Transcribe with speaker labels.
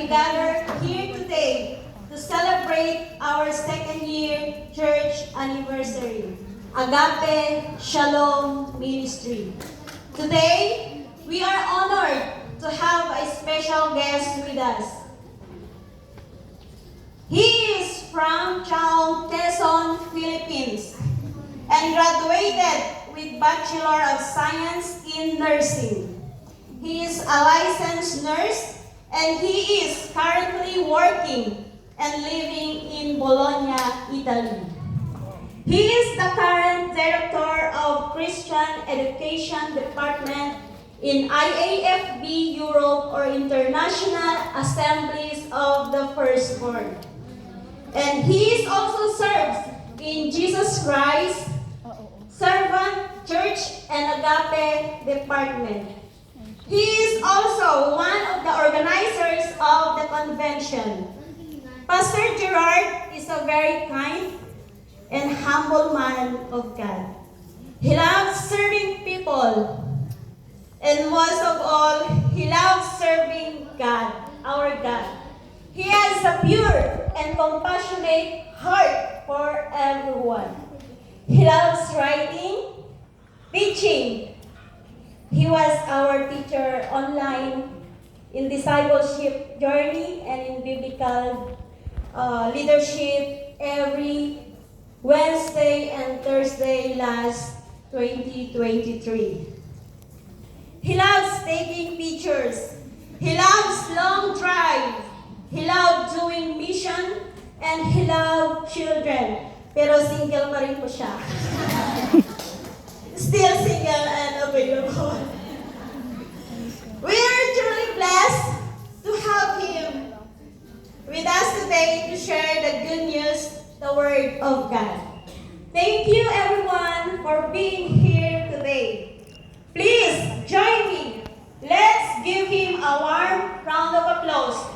Speaker 1: we gather here today to celebrate our second-year church anniversary, Agape Shalom Ministry. Today, we are honored to have a special guest with us. He is from Chaong, Quezon, Philippines, and graduated with Bachelor of Science in Nursing. He is a licensed nurse, and he is currently working and living in Bologna, Italy. He is the current Director of Christian Education Department in IAFB Europe, or International Assemblies of the Firstborn. And he is also serves in Jesus Christ Servant Church and Agape Department. He is also one of the organizers of the convention. Pastor Gerard is a very kind and humble man of God. He loves serving people, and most of all, he loves serving God, our God. He has a pure and compassionate heart for everyone. He loves writing, teaching. He was our teacher online in discipleship journey and in biblical leadership every Wednesday and Thursday last 2023. He loves taking pictures. He loves long drives. He loves doing mission, and he loves children. Pero single pa rin po siya. Still single and available. We are truly blessed to have him with us today to share the good news, the Word of God. Thank you everyone for being here today. Please join me. Let's give him a warm round of applause.